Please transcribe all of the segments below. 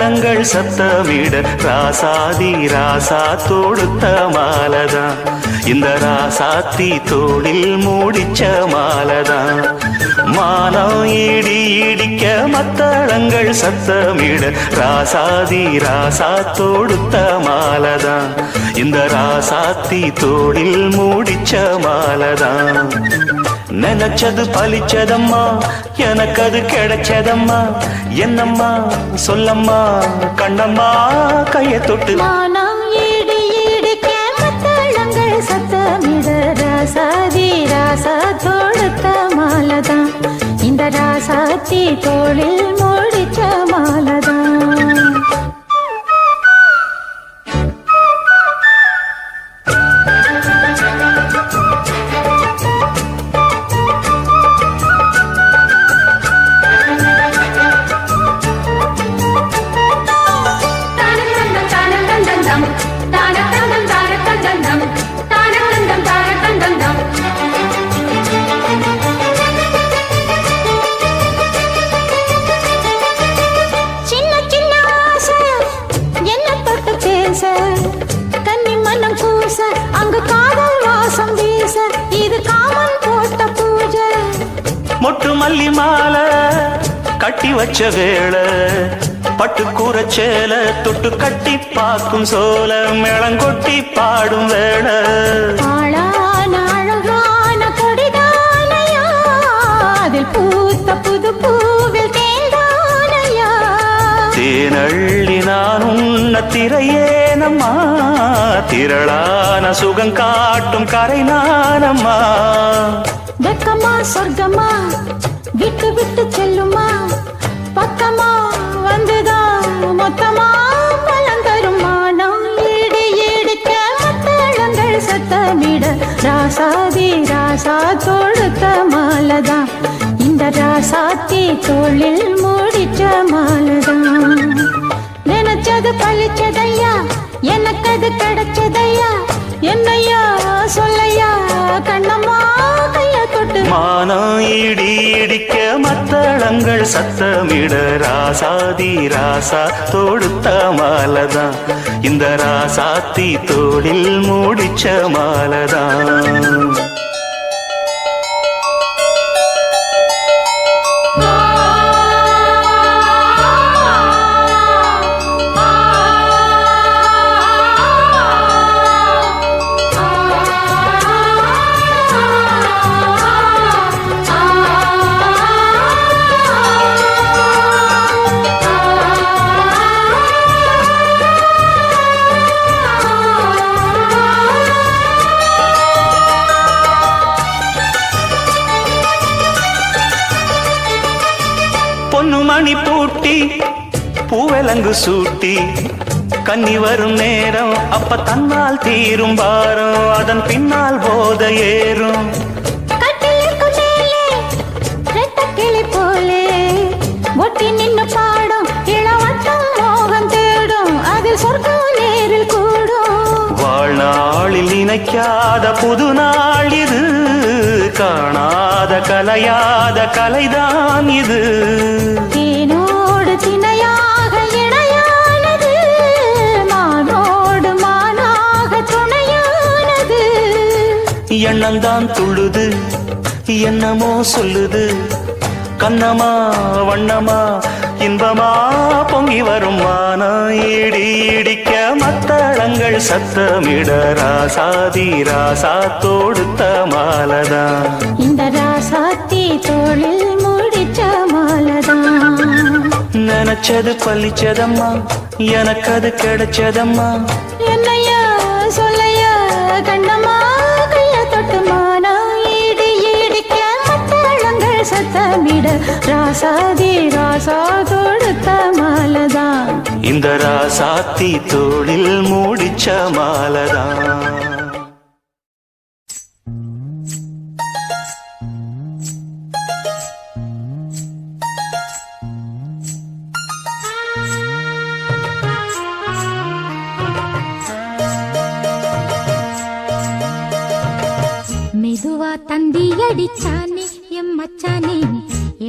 மத்தளங்கள் சத்தமிட ராசாதி ராசா தொடுத்த மாலதான். இந்த ராசாத்தி தோளில் மூடிச்ச மாலதான். மானம் இடி இடிக்க மத்தளங்கள் சத்தமிட ராசாதி ராசா தொடுத்த மாலதான். இந்த ராசாத்தி தோளில் மூடிச்ச மாலதான். நினைச்சது பலிச்சதம்மா, எனக்கு அது கிடைச்சதம்மா. என்னம்மா சொல்லம்மா, கண்ணம்மா கைய தொட்டு சத்தமிட ராசாதி ராசா தொடுத்த மாலதான். இந்த ராசாத்தி தோளில் மூடிச்ச மாலதான். மொட்டு மல்லி மாலை கட்டி வச்ச வேளை, பட்டு கூரச்சேல தொட்டு கட்டி பார்க்கும் சோல, மேளங்கொட்டி பாடும் வேளை. அழகான கொடிதானையா, அதில் பூத்த புது பூவில் தேந்தானையா. தேனள்ளி நான் உன்ன திரையேனம்மா, திரளான சுகம் காட்டும் கரை நானம்மா. வெக்கமா சொர்க்கமா விட்டு விட்டு செல்லுமா, பக்கமா வந்துதான் மொத்தமா பலம் தருமா. நாம் ஈடு ஈடுக்க மத்தளங்கள் சத்தமிட ராசாதி ராசா தொடுத்த மாலதான். இந்த ராசாத்தி தோளில் மூடிச்ச மாலதான். நினைச்சது பழிச்சதையா, எனக்கு அது கிடைச்சதையா. என்னையா சொல்லையா, கண்ணம்மா கைய தொட்டு. மானம் இடி இடிக்க மத்தளங்கள் சத்தமிட ராசாதி ராசா தொடுத்த மாலதான். இந்த ராசாத்தி தோளில் மூடிச்ச மாலதான். பொன்னுமணி பூட்டி பூவலங்கு சூட்டி கன்னி வரும் நேரம், அப்ப தன்னால் தீரும் பாரம், அதன் பின்னால் போத ஏறும். கிளி போலே ஒட்டி நின்னு பாடும் இளவட்டம் மோகம் தேடும், அது சொர்க்கம் நேரில் கூடும். வாழ்நாளில் நினைக்காத புது நாள் இது, காணாத கலையாத கலைதான் இது. தேனோடு திணையாக இணையானது, மானோடு மானாக துணையானது. எண்ணந்தான் துள்ளுது என்னமோ சொல்லுது, கண்ணமா வண்ணமா இன்பமா பொங்கி வரும். மானம் இடி இடிக்க மத்தளங்கள் சத்தமிட ராசாதி ராசா தொடுத்த மாலதான். இந்த ராசாத்தி தோளில் மூடிச்ச மாலதான். நினைச்சது பழிச்சதம்மா, எனக்கு அது கிடைச்சதம்மா. என்னையா சொல்லையா, கண்ணம்மா கைய தொட்டு. மானம் ஈடு ஈடிக்க மத்தளங்கள் சத்தமிட ராசாதி ராசா தொடுத்த மாலதான். இந்த ராசாத்தி தோளில் மூடிச்ச மாலதான். மெதுவா தந்தி அடிச்சானே எம் மச்சானே,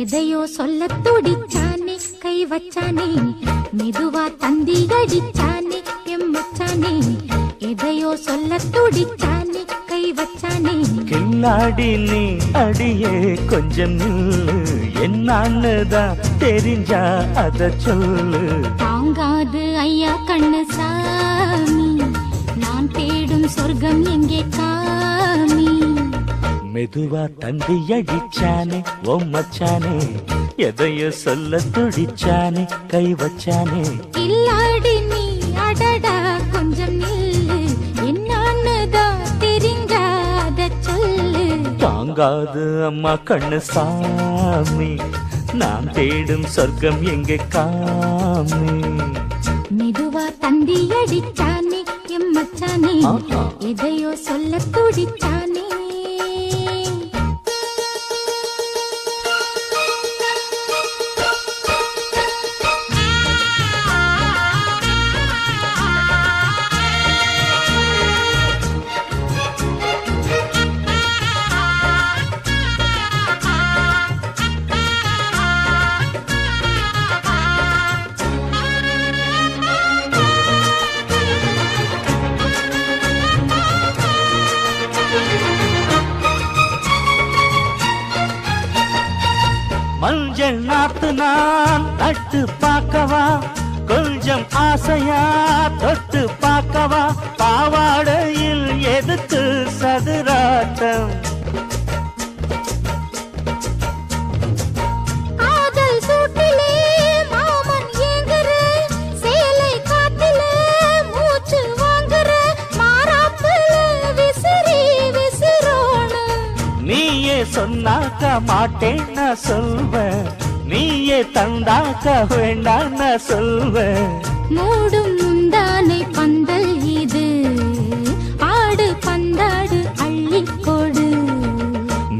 எதையோ சொல்ல துடிச்சானே, கை வச்சானே மெதுவா தந்தி அடிச்சானே எம்மச்சானே எதையோ சொல்ல துடிச்சானே கை வச்சானே கில்லாடி நீ அடியே கொஞ்சம் நில்லு என்னான்னுதான் தெரிஞ்சா அத சொல்லு தாங்காது ஐயா கண்ணு சாமி நான் தேடும் சொர்க்கம் எங்கே காமி மெதுவா தந்தி அடிச்சானே ஓ மச்சானே எதையோ சொல்ல துடிச்சானே கை வச்சானே கில்லாடி நீ அடடா கொஞ்சம் நில்லு என்னான்னுதான் தெரிஞ்சாத சொல்லு தாங்காது அம்மா கண்ணு சாமி நான் தேடும் சொர்க்கம் எங்கே காமி மெதுவா தந்தி அடிச்சானே எம்மச்சானே எதையோ சொல்ல துடிச்சானே மஞ்சள் நாத்து நான் நட்டு பார்க்கவா கொஞ்சம் ஆசையா தொட்டு பார்க்கவா பாவாடையில் எதுக்கு சதுராட்டம் காதல் சூட்டிலே மாமன் ஏங்குற சேலை காட்டிலே மூச்சு வாங்குற மாறாப்புல விசிறி விசிறோணும் நீயே சொன்னாக்க மாட்டேன் நான் சொல்வேன் நீயே தந்தாக்க வேண்டாம் நான் சொல்வேன் மூடும் முந்தானை பந்தல் இது ஆடு பந்தாடு அள்ளிக்கோடு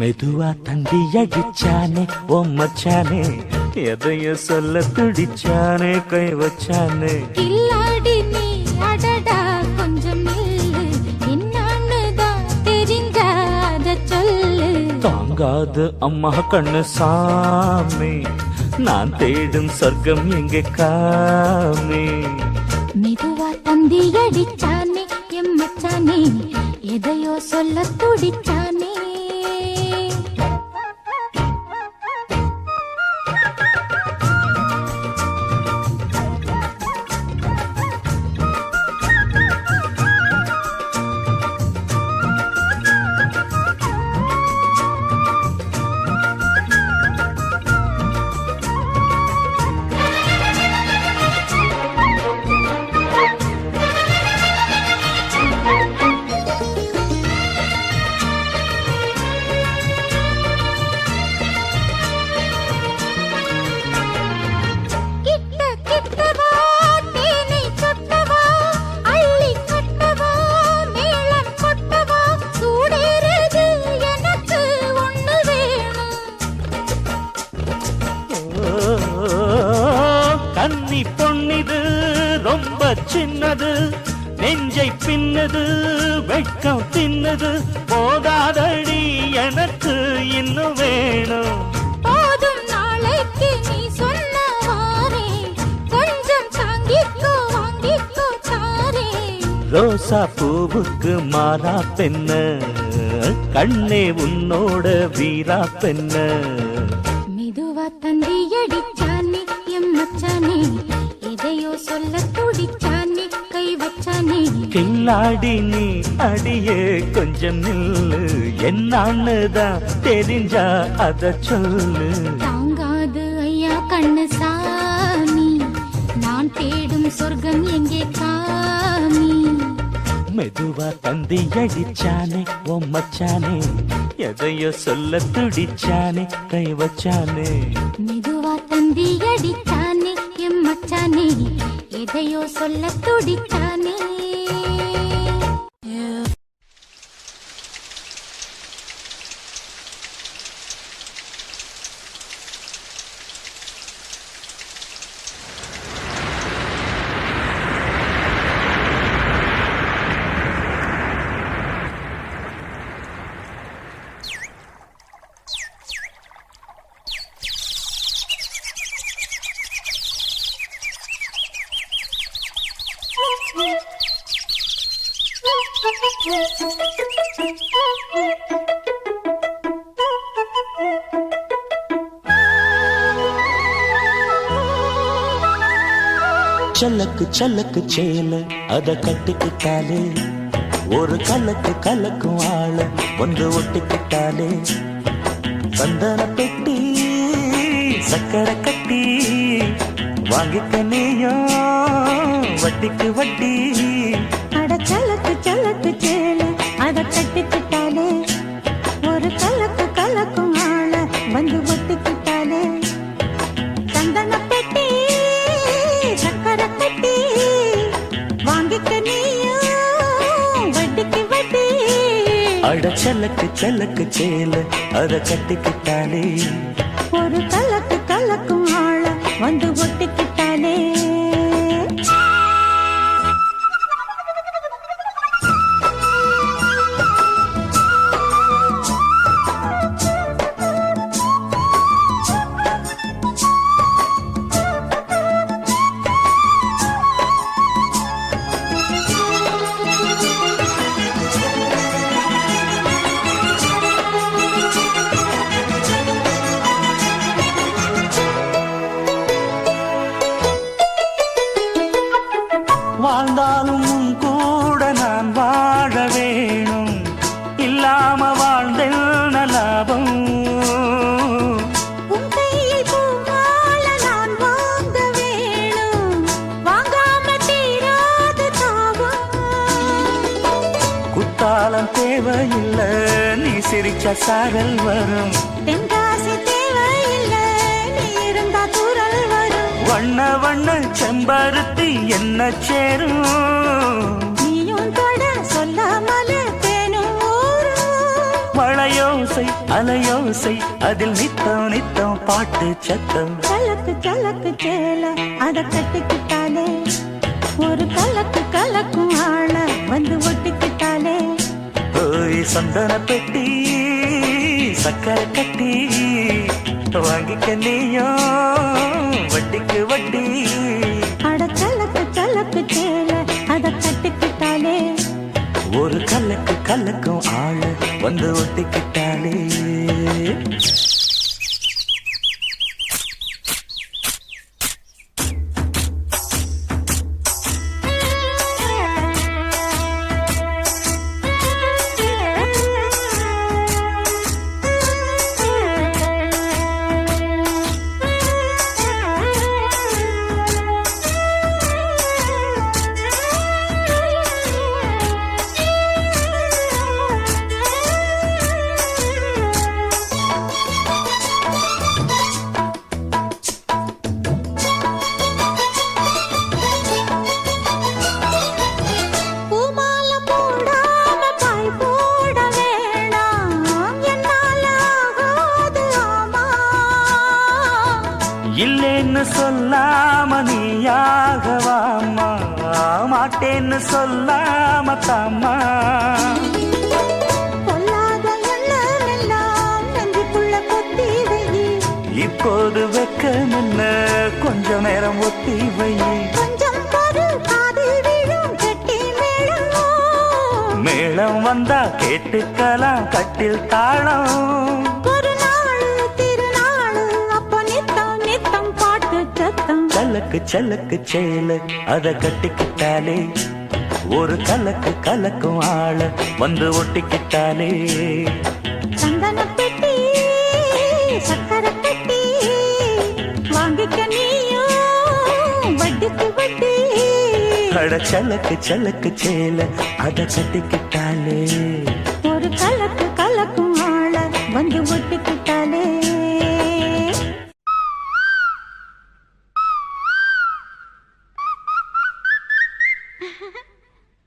மெதுவா தந்தி அடிச்சானே ஓ மச்சானே எதையோ சொல்ல துடிச்சானே கை வச்சானே கில்லாடி நீ அடடா கொஞ்சம் நில்லு என்னான்னுதான் தெரிஞ்சாத சொல்லு தாங்காது அம்மா கண்ணு சாமி நான் தேடும் சொர்க்கம் எங்கே காமி மெதுவா தந்தி அடிச்சானே எம்மச்சானே எதையோ சொல்ல துடிச்சானே கன்னி பொன்னிது ரொம்ப சின்னது நெஞ்சை பின்னது வெட்கம் தின்னது போதாதடி எனக்கு இன்னும் வேணும் போதும் நாளைக்கு நீ சொன்னவாரே கொஞ்சம் தாங்கிக்கோ வாங்கிக்கோ தாரே ரோசா பூவுக்கு மாறா பெண்ண கண்ணே உன்னோட வீரா பெண்ண மெதுவா தந்தி அடிச்சானே எம்மச்சானே எதையோ சொல்ல துடிச்சானே கை வச்சானே கில்லாடி நீ அடியே கொஞ்சம் நில்லு என்னான்னுதான் தெரிஞ்சா அத சொல்லு தாங்காது ஐயா கண்ணு சாமி நான் தேடும் சொர்க்கம் எங்கே காமி மெதுவா தந்தி அடிச்சானே ஓ மச்சானே எதையோ சொல்ல துடிச்சானே கை வச்சானே மெதுவா தந்தி அடிச்சானே எம்மச்சானே எதையோ சொல்ல துடிச்சானே சல்லக்கு சல்லக்கு சேல அத கட்டிக்கிட்டாலே ஒரு கலக்கு கலக்கும் ஆள வந்து ஒட்டிக்கிட்டாலே சந்தன பெட்டி சக்கரை கட்டி வாங்கிக்க நீயும் வட்டிக்கு வட்டி. அட சலக்கு சலக்கு சேல அத கட்டிக்கிட்டாலே ஒரு கலக்கு கலக்கும் ஆள வந்து ஒட்டிக்கிட்டாலே சந்தன பெட்டி சக்கரை கட்டி வாங்கிக்க நீயும் வட்டிக்கு வட்டி. அட சல்லக்கு சல்லக்கு சேல அத கட்டிக்கிட்டாலே ஒரு கலக்கு கலக்கும் ஆள வந்து ஒட்டிக்கிட்டாலே. வாழ்ந்தாலும் உன் கூட நான் வாழ வேணும் இல்லாம வாழ்ந்தென்ன லாபம். உன் கையில் பூமால நான் வாங்க வேணும் வாங்காம தீராத தாபம். குத்தாலம் தேவையில்லை நீ சிரிச்ச சாரல் வரும். தென்காசி தேவையில்லை நீ இருந்தா தூரல் வரும். வண்ண வண்ண செம்பருத்தி என்ன சேரும். நீயும் தொட சொல்லாமல தேனும் ஊரும். மழையோசை அலையோசை அதில் நித்தம் நித்தம் பாட்டு சத்தம். கலக்கு கலக்கு சேல அத கட்டிக்கிட்டாலே ஒரு கலக்கு கலக்கும் ஆள வந்து ஒட்டிக்கிட்டாலே. ஓய் சந்தன பெட்டி சக்கரை கட்டி வாங்கிக்க நீயும் வட்டிக்கு வட்டி. அட கலக்கு கலக்கு சேல அத கட்டிக்கிட்டாலே ஒரு கலக்கு கலக்கும் ஆள வந்து ஒட்டிக்கிட்டாலே. இல்லேன்னு சொல்லாம நீயாகவாமா மாட்டேன்னு சொல்லாம தாமா. பொல்லாத எண்ணமெல்லாம் நெஞ்சுக்குள்ள கொத்தி வை. இப்போது வெக்கமென்ன கொஞ்ச நேரம் ஒத்தி வை. கொஞ்சம் பொறு காதில் விழும் கெட்டி மேளம். மேளம் வந்தா கேட்டுக்கலாம் கட்டில் தாளம். ஒரு நாள் திருநாள் அப்ப நித்தம் நித்தம் பாட்டு சத்தம். சலக்கு சலக்கு சேல அத கட்டிக்கிட்டாலே ஒரு கலக்கு கலக்கும் ஆள வந்து ஒட்டிக்கிட்டாலே. சந்தன பெட்டி சக்கரை கட்டி வாங்கிக்க நீயும் வட்டிக்கு வட்டி. அட சலக்கு சலக்கு சேல அத கட்டிக்கிட்டாலே ஒரு கலக்கு கலக்கும் ஆள வந்து ஒட்டிக்கிட்டாலே.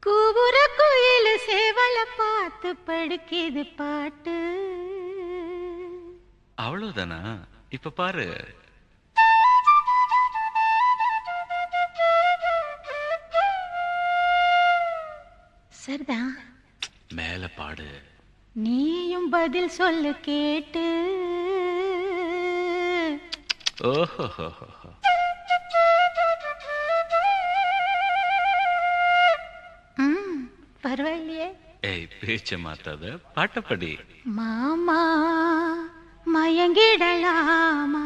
கூவுற குயில் சேவல பார்த்து படுக்கிது பாட்டு. அவ்வளவுதானா? இப்ப பாரு. சரிதான், மேல பாடு. நீயும் பதில் சொல்லு கேட்டு. ஓஹோ, பரவாயில்லையே. ஏய், பேச்ச மாத்தாத, பாட்டப்படி. மாமா மயங்கிடலாமா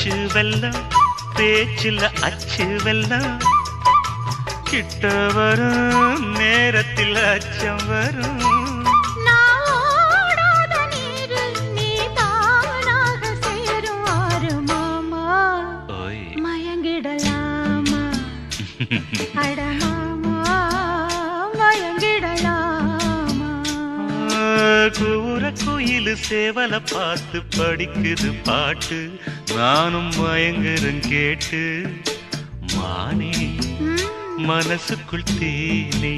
அச்சு வெல்லம் பேச்சில் அச்சு வெல்லம் கிட்ட வரும் நேரத்தில் அச்சம் வரும் நான் ஓடாத நீரில் நீ தானாக சேருவாரு மாமா ஓய் மயங்கிடலாமா அட மாமா மயங்கிடலாமா கூற குயில் சேவலை பார்த்து படிக்குது பாட்டு நானும் மயங்குறேன் கேட்டு மானே மனசுக்குள் தேனே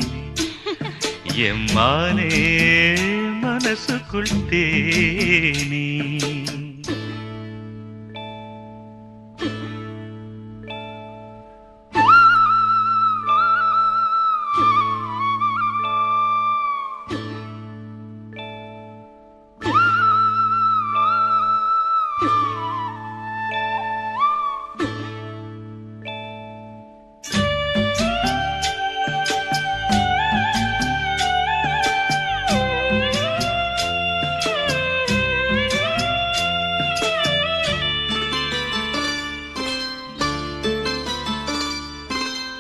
என் மானே மனசுக்குள் தேனே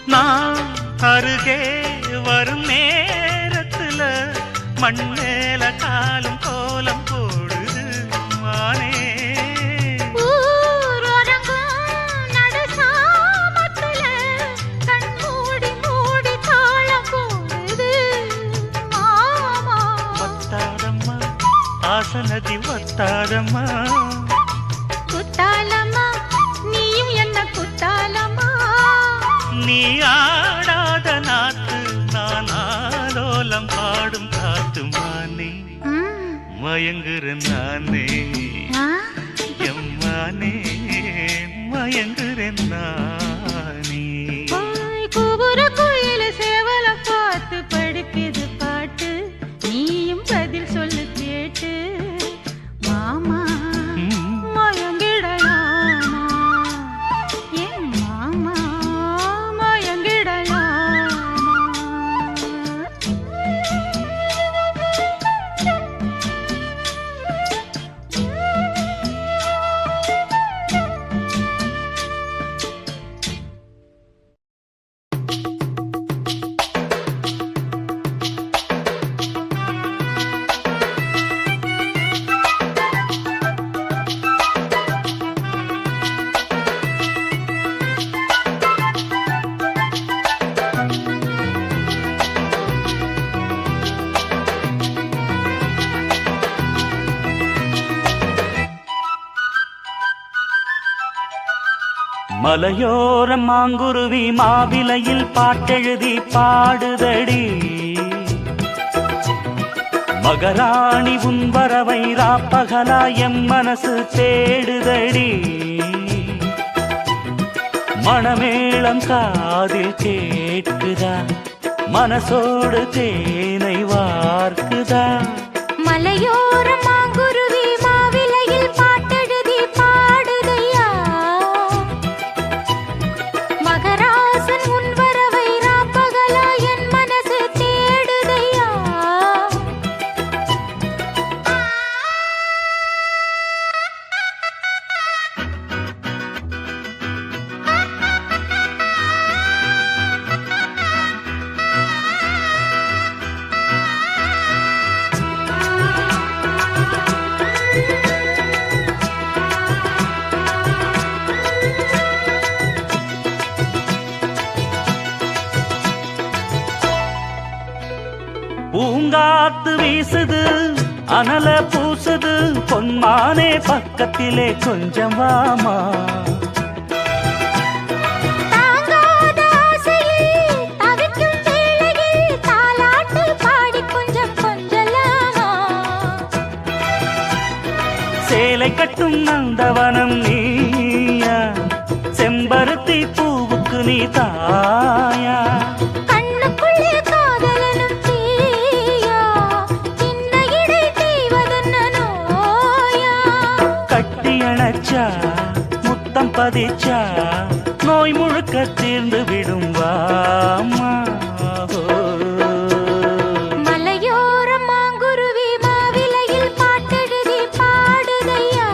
நான் அருகே வரும் நேரத்துல மண் மேல காலும் கோலம் போடுது மானே ஊரடங்கும் நடுசாமத்துல கண் மூடி மூடி தாளம் போடுது மாமா வத்தாதம்மா ஆசனதி வத்தாதம்மா குத்தாலம்மா நீயும் என்ன குத்தாலம்மா நீ ஆடாத நாத்து நான் ஆலோலம் பாடும் காத்து மானே மயங்குறேன் நானே எம்மானே மயங்குறேன் நானே கூபுர கோயில சேவல பார்த்து படிக்குது பாட்டு நீயும் பதில் சொல்லு கேட்டு மாமா மயங்கிடலாமா என் மாமா மயங்கிடலாமா மலையோர மாங்குருவி மாவிலையில் பாட்டெழுதி பாடுதடி மகராணி உன் வரவை ராப்பகலா எம் மனசு தேடுதடி மணமேளம் காதில் கேட்குதா மனசோடு தேனை வார்க்குதா மலையோர மாங்குருவி மாவிலையில் பாட்டெழுதி பாடுதையா மகராசன் உன் வரவை ராப்பகலா என் மனசு தேடுதையா பூங்காத்து வீசுது அனல பூசுது பொன்மானே பக்கத்திலே கொஞ்சம் வாமா தாங்காத ஆசையில் தவிக்கும் வேளையில் தாலாட்டு பாடி கொஞ்சம் கொஞ்சலாமா சேலை கட்டும் நந்தவனம் நீயா செம்பருத்தி பூவுக்கு நீ தாயா கண்ணுக்குள்ளே காதலனும் தீயா சின்ன இடை தீவதென்ன நோயா கட்டியணைச்சா முத்தம் பதிச்சா நோய் முழுக்க தீர்ந்து விடும் வாமா மலையோர மாங்குருவி மாவிலையில் பாட்டெழுதி பாடுதையா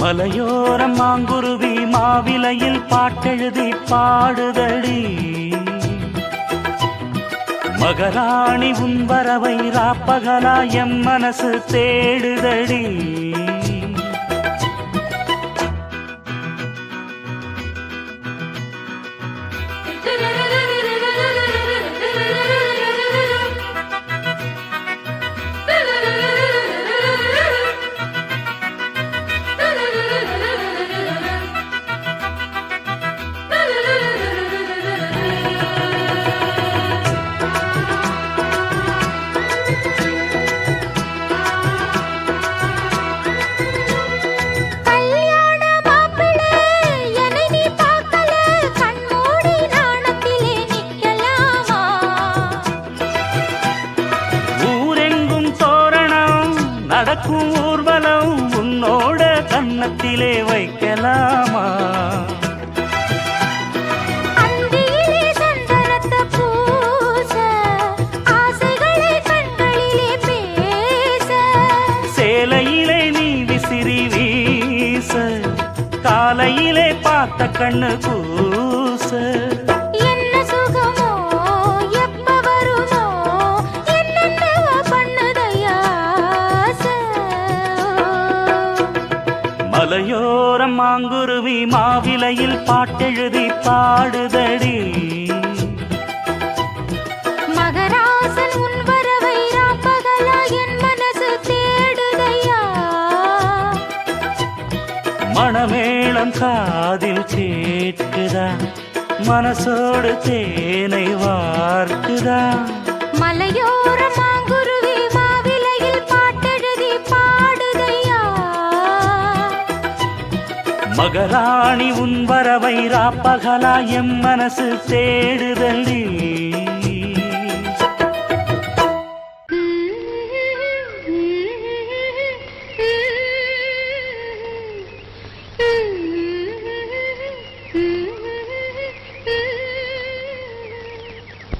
மலையோரம் மாங்குருவி மாவிலையில் பாட்டெழுதி பாடுதடி மகராணி உன் வரவை ராப்பகலா எம் மனசு தேடுதடி நடக்கும் ஊர்வலம் உன்னோட கன்னத்திலே வைக்கலாமா அந்தியிலே சந்தனத்தை பூச ஆசைகளை கண்களிலே பேச சேலையிலே நீ விசிறி வீச காலையிலே பார்த்த கண்ணு கூச என்ன சுகமோ எப்ப வருமோ என்னென்னவோ பண்ணுதையா மலையோரம் மாங்குருவி மாவிலையில் பாட்டெழுதி பாடுதடி மகராசன் உன் வரவை ராப்பகலா என் மனசு தேடுதையா மணமேளம் காதில் கேட்குதா மனசோடு தேனை வார்க்குதா மலையோர மாங்குருவி மாவிலையில் பாட்டெழுதி பாடுதையா மகராணி உன் வரவை ராப்பகலா எம் மனசு தேடுதடி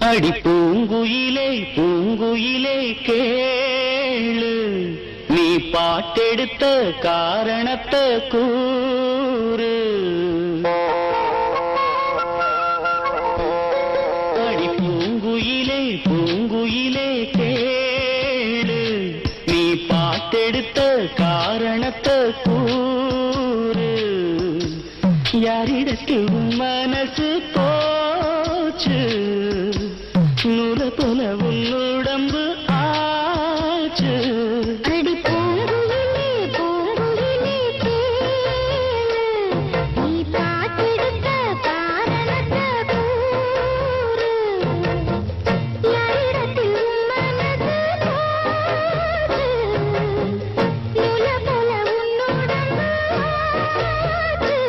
அடி பூங்குயிலே பூங்குயிலே கேளு நீ பாட்டெடுத்த காரணத்தை கூறு அடி பூங்குயிலே பூங்குயிலே கேளு நீ பாட்டெடுத்த காரணத்தை கூறு யாரிடத்தில் உன் மனசு போச்சு நூல போல உன்னுடம்பு ஆச்சு அடி பூங்குயிலே பூங்குயிலே கேளு நீ பாட்டெடுத்த காரணத்தை கூறு யாரிடத்தில் உன் மனசு போச்சு நூல போல உன்னுடம்பு ஆச்சு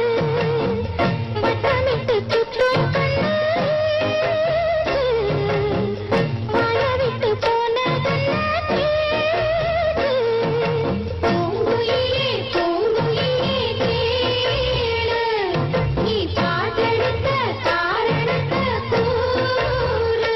வட்டமிட்டு சுற்றும் வாழவிட்டு போனதென்ன பூங்குயிலே பூங்குயிலே கேளு நீ பாட்டெடுத்த காரணத்தை கூறு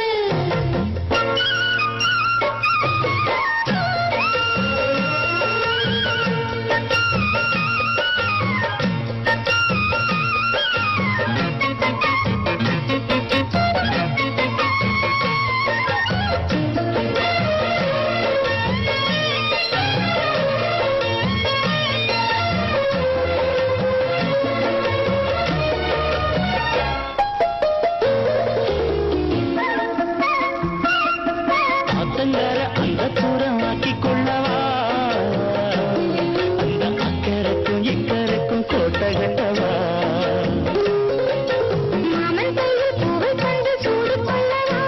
அத்தங்கர அந்த தூரமாக்கி கொள்ளவா அந்த அக்கறைக்கும் இக்கரைக்கும் கோட்டை கட்டவா மாமன் கையில் பூவை கண்டு சூடு கொள்ளவா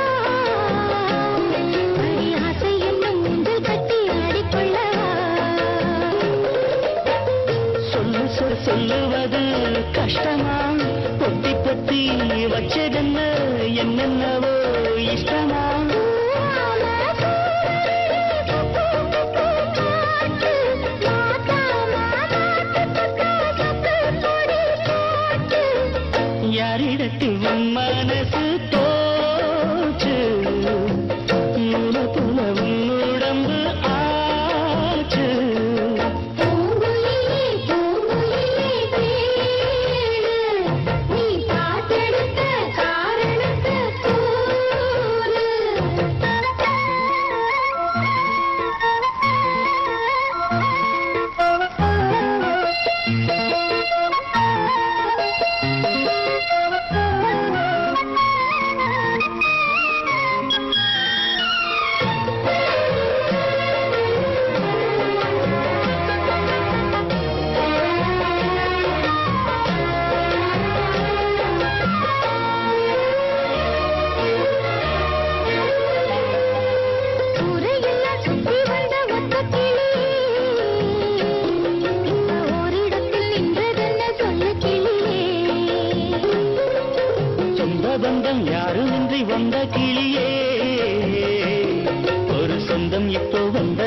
அடி ஆசை என்னும் ஊஞ்சல் கட்டி ஆடிக்கொள்ளவா சொல்லு சொல்லுவது கஷ்டமா பொத்தி பொத்தி வச்சதென்ன என்னென்னவோ இஷ்டமா யாரிடத்தில் உன் மனசு தோச்சு நூல போல உன்னுடம்பு ஆச்சு பூங்குயிலே பூங்குயிலே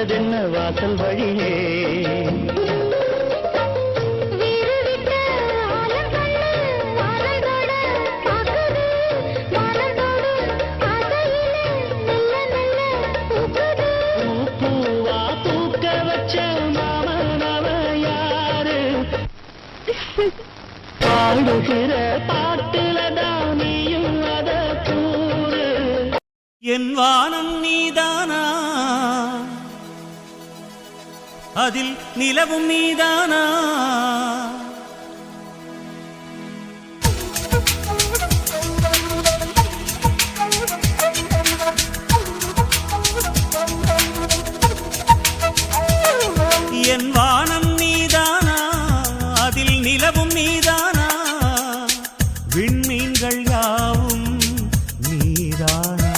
வந்ததென்ன வாசல் வழியே பாடுகிற பாட்டுலதான் நீயும் அத கூறு என் வானம் நீதானா அதில் நிலவும் நீதானா என் வானம் நீதானா அதில் நிலவும் நீதானா விண்மீன்கள் யாவும் நீதானா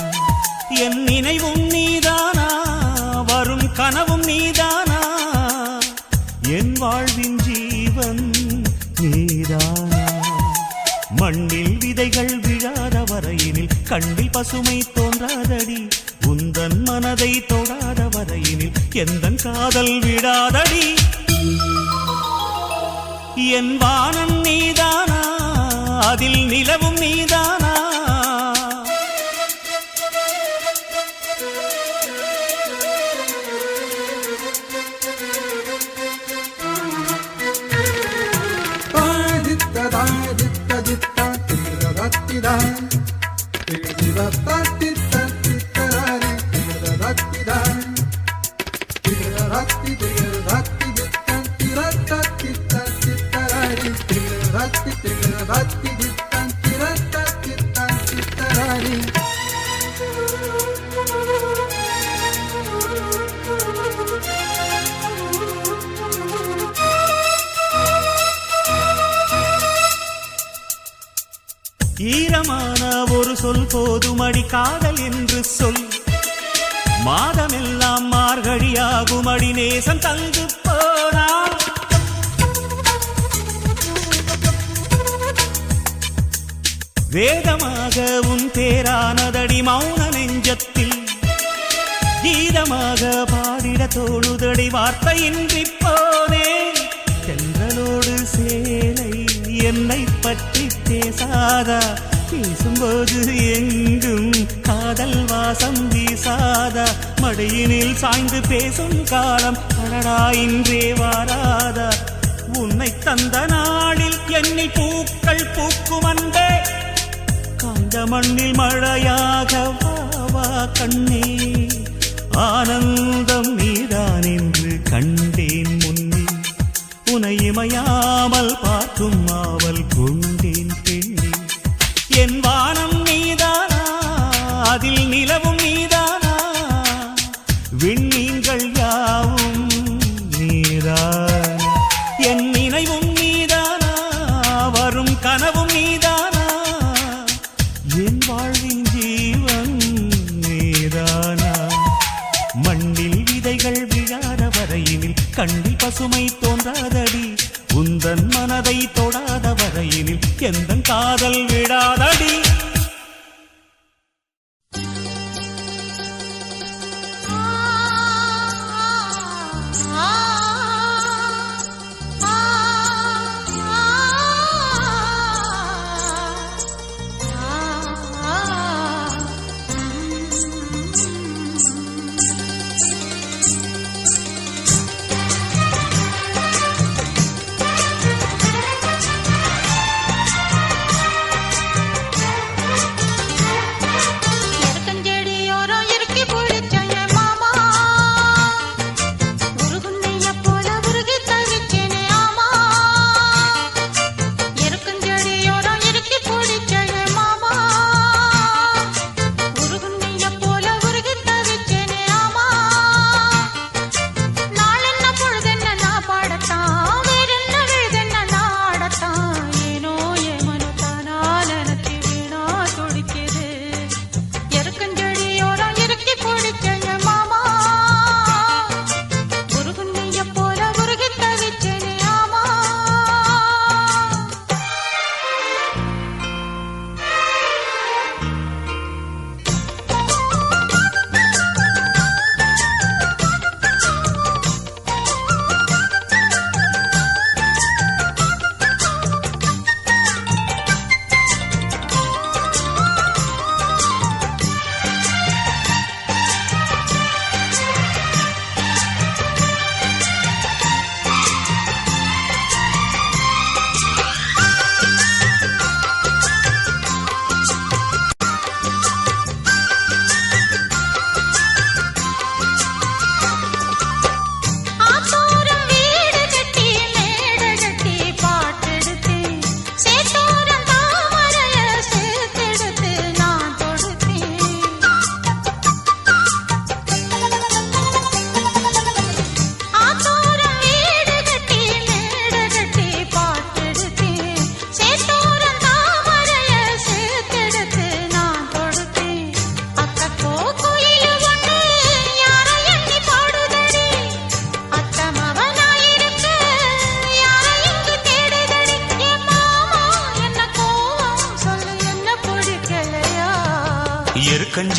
என் நினைவும் நீதானா வரும் கனவும் நீதானா என் வாழ்வின் ஜீவன் நீதானா மண்ணில் விதைகள் விழாத வரையினில் கண்ணில் பசுமை தோன்றாதடி உந்தன் மனதை தொடாத வரையினில் எந்தன் காதல் விடாதடி என் வானம் நீதானா அதில் நிலவும் நீதானா ஈரமான ஒரு சொல் போதுமடி காதல் என்று சொல் மாதமெல்லாம் மார்கழியாகுமடி நேசம் தந்து போனார் வேதமாக உன் பேரானதடி மௌன நெஞ்சத்தில் கீதமாக பாடிட தோழுதடி வார்த்தையின்றி போனே தென்றலோடு சேலை என்னை பற்றி பேசாதா பேசும்போது எங்கும் காதல் வாசம் வீசாதா மடியினில் சாய்ந்து பேசும் காலம் அடடா இன்றே வாராதா உன்னை தந்த நாளில் எண்ணி பூக்கள் பூக்கும் அன்பே காந்த மண்ணில் மழையாக வா கண்ணே ஆனந்தம் நீதான் என்று கண்டேன் முன்னே உனை இமையாமல் பார்க்கும் ஆவல் கொண்டேன் பெண்ணே என் வானம் நீதானா அதில் நிலவும் நீதானா விண்மீன்கள் யாவும் நீதானா என் நினைவும் நீதானா வரும் கனவும் நீதானா என் வாழ்வின் ஜீவன் நீதானா மண்ணில் விதைகள் விழாத வரையினில் கண்ணில் பசுமை தோன்றாதடி உந்தன் மனதை தொடாத வரையினில் எந்தன் காதல் விடாதடி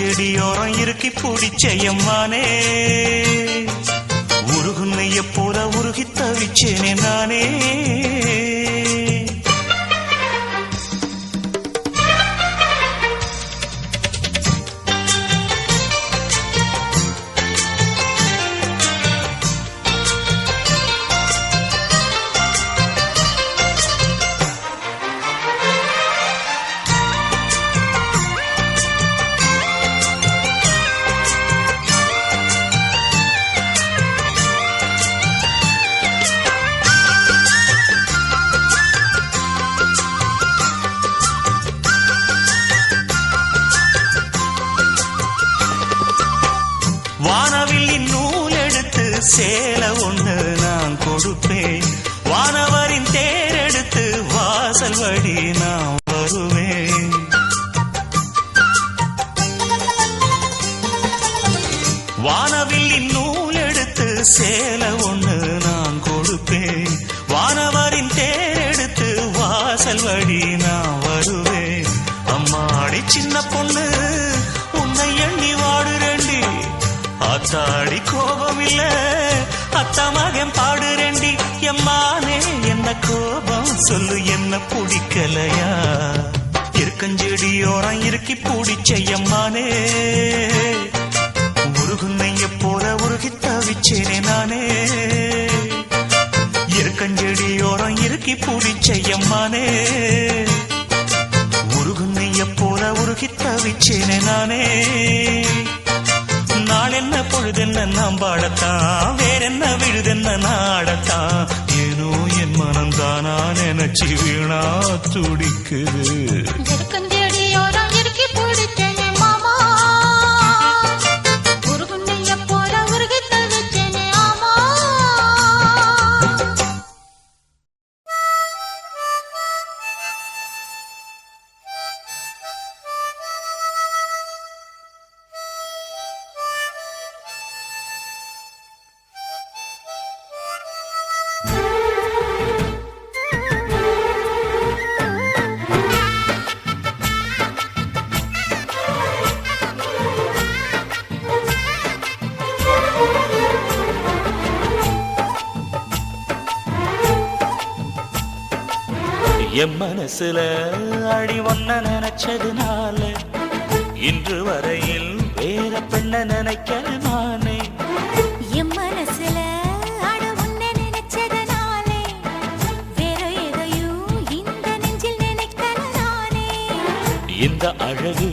இருக்கஞ்செடியோரம் இறுக்கி பிடிச்ச எம்மானே உருகுன்னைய போல உருகி தவிச்சேனே நானே வானவில்லின் நூல் எடுத்து சேல ஒண்ணு நான் கொடுப்பேன் வானவரின் தேரெடுத்து வாசல் வழி நான் வருவேன் வானவில்லின் நூல் எடுத்து சேல ஒண்ணு நான் கொடுப்பேன் வானவரின் தேரெடுத்து வாசல் வழி நான் வருவேன் அம்மாடி சின்ன பொண்ணு உன்னை எண்ணி வாடுறேண்டி அத்தாடி கோபம் இல்ல அத்தா மகன் பாடுறேண்டி எம்மானே என்ன கோபம் சொல்லு என்ன பிடிக்கலையா இருக்கஞ்செடியோரம் இறுக்கி பிடிச்ச எம்மானே உருகுன்னைய போல உருகி தவிச்சேனே நானே இருக்கஞ்செடியோரம் இறுக்கி பிடிச்ச எம்மானே உருகுன்னைய போல உருகி தவிச்சேனே நானே நாளென்ன பொழுதென்ன நாம் பாடத்தான் வேறென்ன விழுதென்ன நாடத்தான் ஏனோ என் மனம்தானா நினைச்சு வீணா துடிக்குது இருக்கஞ்செடியோரம் இறுக்கி பிடிச்சேனே மாமா உருகுன்னைய போல உருகி தவிச்சேனே ஆமா என் மனசுல அடி ஒன்ன நினைச்சதுனால இன்று வரையில் வேற பெண்ண நினைக்கிற நானே என் மனசுல அட உன்னை நினைச்சதனாலே வேற எதையும் இந்த நெஞ்சில் நினைக்கல நானே இந்த அழகு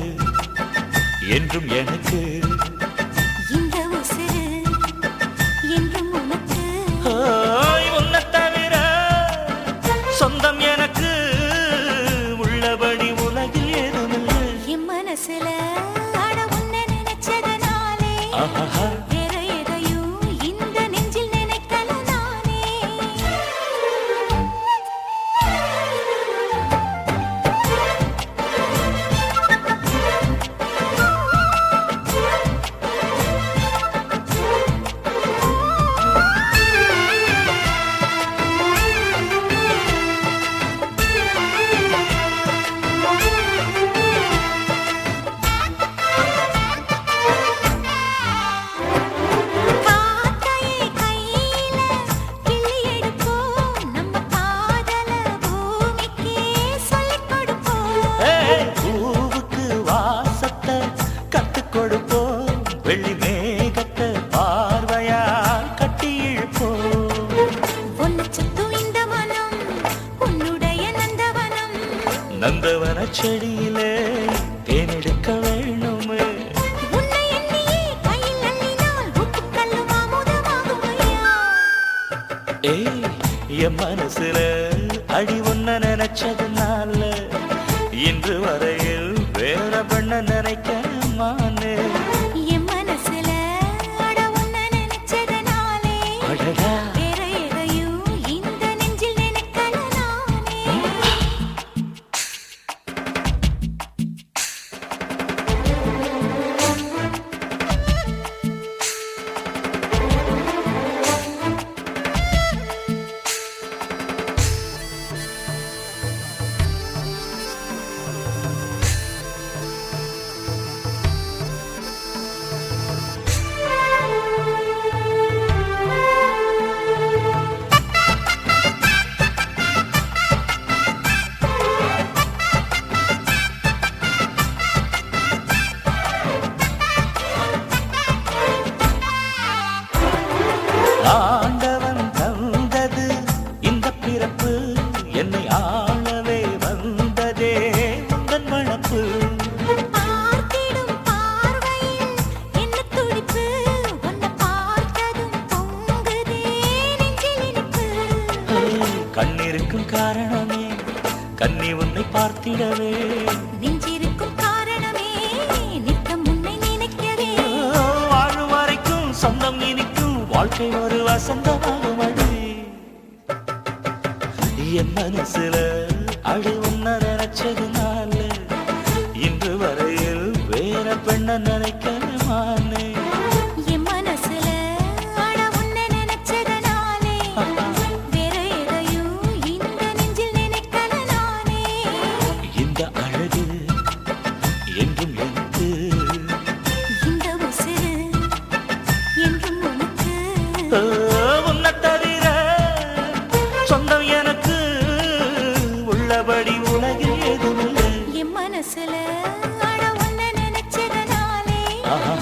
என்றும் எனக்கு இந்த உசுரு என்றும் உனக்கு உன்னை தவிர சொந்தம் எனக்கு உள்ளபடி உலகில் ஏதுமில்லை என் மனசுல அட உன்னை நினைச்சதனாலே ஆஹா வேற எதையும் இந்த நெஞ்சில் நினைக்கல நானே காக்கையை கையில கிள்ளி எடுப்போம் நம்ம காதல பூமிக்கே சொல்லிக் கொடுப்போம் பூவுக்கு வாசத்தை கத்துக் கொடுப்போம் வெள்ளி மேகத்தை பார்வையா கட்டி இழுப்போம் உன்னை சுத்தும் இந்த மனம் உன்னுடைய நந்தவனம் நந்தவன செடியிலே தேனெடுக்க வேணுமே உன்னை எண்ணியே கையில் அள்ளினால் உப்புக்கல்லும் அமுதமாகுமையா ஏய் என் மனசுல அடி ஒன்ன நினைச்சதுனால இன்று வரையில் வேற பெண்ண நினைக்க மானே என் மனசுல அட உன்னை நினைச்சதனாலே அழகா வேற எதையும் இந்த நெஞ்சில் நினைக்கல நானே காரணமே கண்ணி உன்னை பார்த்திடவே நெஞ்சிருக்கும் காரணமே நித்தம் உன்னை நினைக்கவே வாழும் வரைக்கும் சொந்தம் இனிக்கும் வாழ்க்கை ஒரு வசந்தமாகும் அடி என் மனசுல அடி உன்ன நினைச்சதுனால இன்று வரையில் வேற பெண்ண நினைக்கமானே என் மனசுல அட உன்னை நினைச்சதனாலே வேற எதையும் இந்த நெஞ்சில் நினைக்கல நானே இந்த அழகு என்றும் எனக்கு இந்த உசுரு என்றும் உனக்கு உன்னை தவிர சொந்தம் எனக்கு உள்ளபடி உலகில் எதுவும் இல்லை என் மனசுல அட உன்னை நினைச்சதனாலே ஆஹா